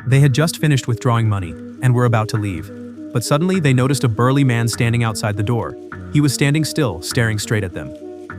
They had just finished withdrawing money and were about to leave. But suddenly they noticed a burly man standing outside the door. He was standing still, staring straight at them.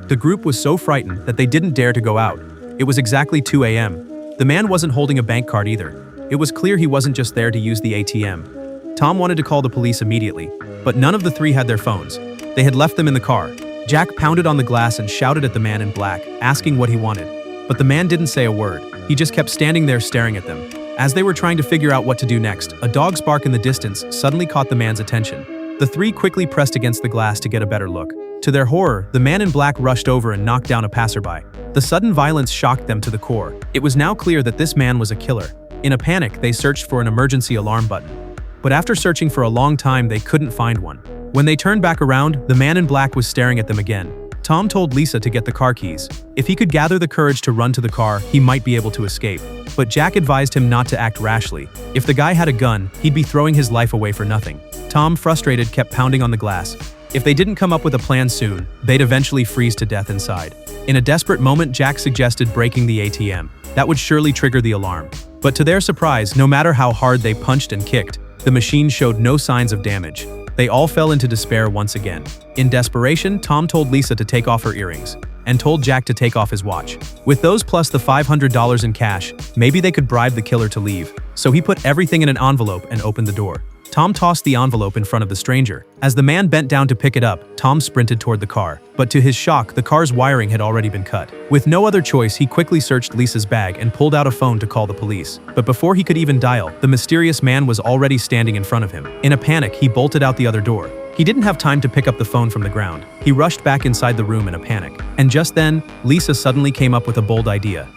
The group was so frightened that they didn't dare to go out. It was exactly 2 a.m. The man wasn't holding a bank card either. It was clear he wasn't just there to use the ATM. Tom wanted to call the police immediately, but none of the three had their phones. They had left them in the car. Jack pounded on the glass and shouted at the man in black, asking what he wanted. But the man didn't say a word. He just kept standing there staring at them. As they were trying to figure out what to do next, a dog's bark in the distance suddenly caught the man's attention. The three quickly pressed against the glass to get a better look. To their horror, the man in black rushed over and knocked down a passerby. The sudden violence shocked them to the core. It was now clear that this man was a killer. In a panic, they searched for an emergency alarm button. But after searching for a long time, they couldn't find one. When they turned back around, the man in black was staring at them again. Tom told Lisa to get the car keys. If he could gather the courage to run to the car, he might be able to escape. But Jack advised him not to act rashly. If the guy had a gun, he'd be throwing his life away for nothing. Tom, frustrated, kept pounding on the glass. If they didn't come up with a plan soon, they'd eventually freeze to death inside. In a desperate moment, Jack suggested breaking the ATM. That would surely trigger the alarm. But to their surprise, no matter how hard they punched and kicked, the machine showed no signs of damage. They all fell into despair once again. In desperation, Tom told Lisa to take off her earrings and told Jack to take off his watch. With those plus the $500 in cash, maybe they could bribe the killer to leave. So he put everything in an envelope and opened the door. Tom tossed the envelope in front of the stranger. As the man bent down to pick it up, Tom sprinted toward the car. But to his shock, the car's wiring had already been cut. With no other choice, he quickly searched Lisa's bag and pulled out a phone to call the police. But before he could even dial, the mysterious man was already standing in front of him. In a panic, he bolted out the other door. He didn't have time to pick up the phone from the ground. He rushed back inside the room in a panic. And just then, Lisa suddenly came up with a bold idea.